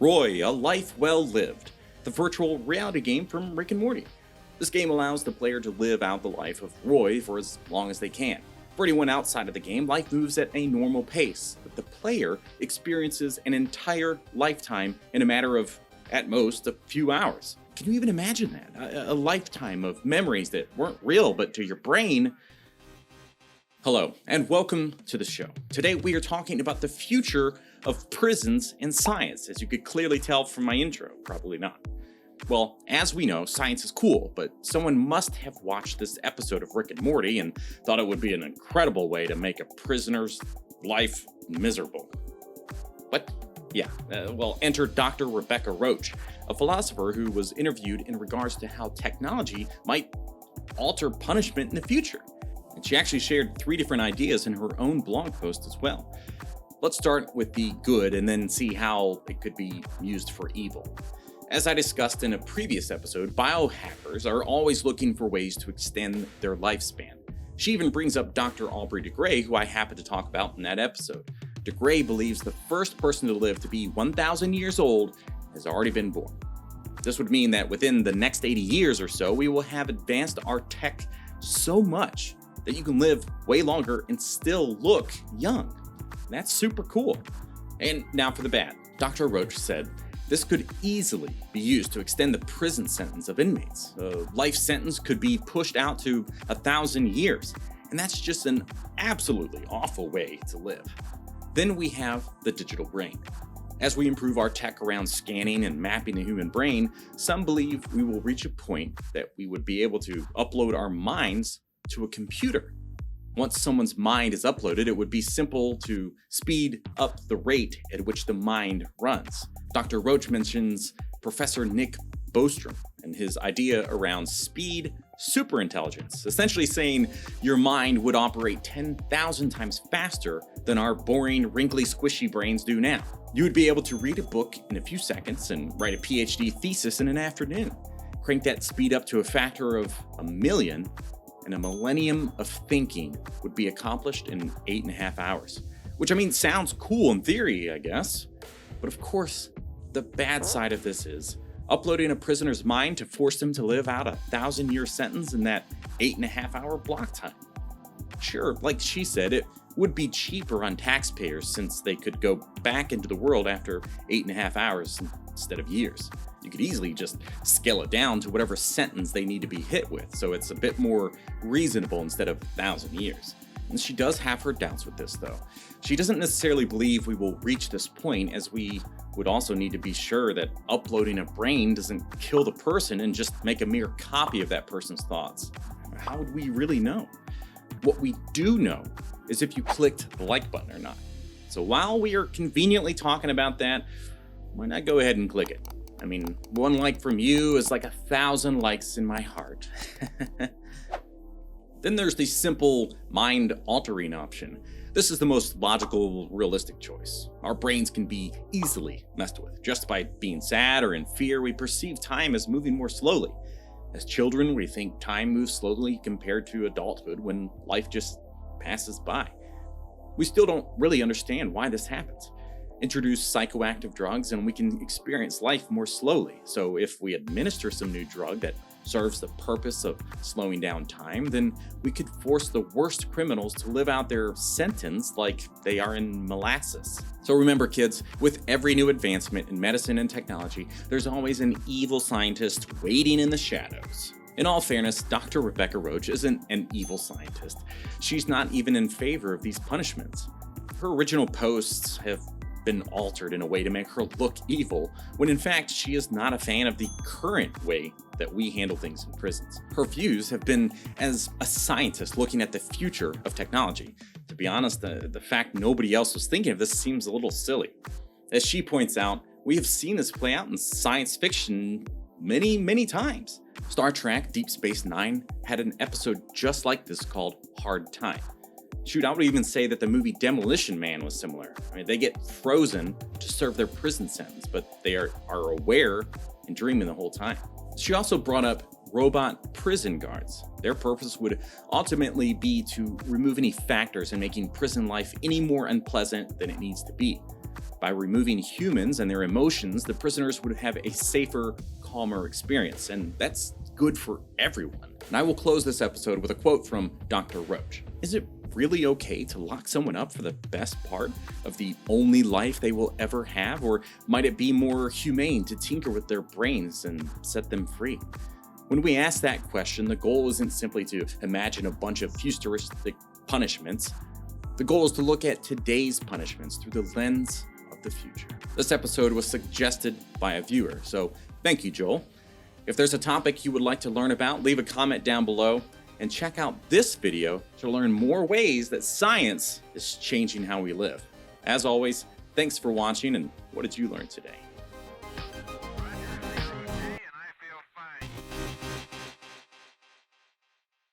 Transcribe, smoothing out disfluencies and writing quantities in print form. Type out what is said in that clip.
Roy, A Life Well Lived, the virtual reality game from Rick and Morty. This game allows the player to live out the life of Roy for as long as they can. For anyone outside of the game, life moves at a normal pace, but the player experiences an entire lifetime in a matter of, at most, a few hours. Can you even imagine that? A lifetime of memories that weren't real, but to your brain. Hello, and welcome to the show. Today we are talking about the future of prisons and science, as you could clearly tell from my intro. Probably not. Well, as we know, science is cool, but someone must have watched this episode of Rick and Morty and thought it would be an incredible way to make a prisoner's life miserable. What? Yeah, enter Doctor Rebecca Roache, a philosopher who was interviewed in regards to how technology might alter punishment in the future. And she actually shared 3 different ideas in her own blog post as well. Let's start with the good and then see how it could be used for evil. As I discussed in a previous episode, biohackers are always looking for ways to extend their lifespan. She even brings up Dr. Aubrey de Grey, who I happened to talk about in that episode. De Grey believes the first person to live to be 1,000 years old has already been born. This would mean that within the next 80 years or so, we will have advanced our tech so much that you can live way longer and still look young. That's super cool. And now for the bad. Dr. Roache said, this could easily be used to extend the prison sentence of inmates. A life sentence could be pushed out to 1,000 years, and that's just an absolutely awful way to live. Then we have the digital brain. As we improve our tech around scanning and mapping the human brain, some believe we will reach a point that we would be able to upload our minds to a computer. Once someone's mind is uploaded, it would be simple to speed up the rate at which the mind runs. Dr. Roache mentions Professor Nick Bostrom and his idea around speed superintelligence, essentially saying your mind would operate 10,000 times faster than our boring, wrinkly, squishy brains do now. You would be able to read a book in a few seconds and write a PhD thesis in an afternoon. Crank that speed up to a factor of 1,000,000, and a millennium of thinking would be accomplished in 8.5 hours. Which, I mean, sounds cool in theory, I guess. But of course, the bad side of this is uploading a prisoner's mind to force them to live out a 1,000-year sentence in that 8.5-hour block time. Sure, like she said, it would be cheaper on taxpayers since they could go back into the world after 8.5 hours instead of years. You could easily just scale it down to whatever sentence they need to be hit with, so it's a bit more reasonable instead of 1,000 years. And she does have her doubts with this, though. She doesn't necessarily believe we will reach this point, as we would also need to be sure that uploading a brain doesn't kill the person and just make a mere copy of that person's thoughts. How would we really know? What we do know is if you clicked the like button or not. So while we are conveniently talking about that, why not go ahead and click it? I mean, 1 like from you is like 1,000 likes in my heart. Then there's the simple mind-altering option. This is the most logical, realistic choice. Our brains can be easily messed with. Just by being sad or in fear, we perceive time as moving more slowly. As children, we think time moves slowly compared to adulthood when life just passes by. We still don't really understand why this happens. Introduce psychoactive drugs and we can experience life more slowly. So if we administer some new drug that serves the purpose of slowing down time, then we could force the worst criminals to live out their sentence like they are in molasses. So remember, kids, with every new advancement in medicine and technology, there's always an evil scientist waiting in the shadows. In all fairness, Dr. Rebecca Roache isn't an evil scientist. She's not even in favor of these punishments. Her original posts have been altered in a way to make her look evil, when in fact she is not a fan of the current way that we handle things in prisons. Her views have been as a scientist looking at the future of technology. To be honest, the fact nobody else was thinking of this seems a little silly. As she points out, we have seen this play out in science fiction many times. Star Trek Deep Space Nine had an episode just like this called Hard Time. Shoot, I would even say that the movie Demolition Man was similar. I mean, they get frozen to serve their prison sentence, but they are aware and dreaming the whole time. She also brought up robot prison guards. Their purpose would ultimately be to remove any factors in making prison life any more unpleasant than it needs to be. By removing humans and their emotions, the prisoners would have a safer, calmer experience, and that's good for everyone. And I will close this episode with a quote from Dr. Roache. Is it really okay to lock someone up for the best part of the only life they will ever have? Or might it be more humane to tinker with their brains and set them free? When we ask that question, the goal isn't simply to imagine a bunch of futuristic punishments. The goal is to look at today's punishments through the lens of the future. This episode was suggested by a viewer, so thank you, Joel. If there's a topic you would like to learn about, leave a comment down below and check out this video to learn more ways that science is changing how we live. As always, thanks for watching, and what did you learn today?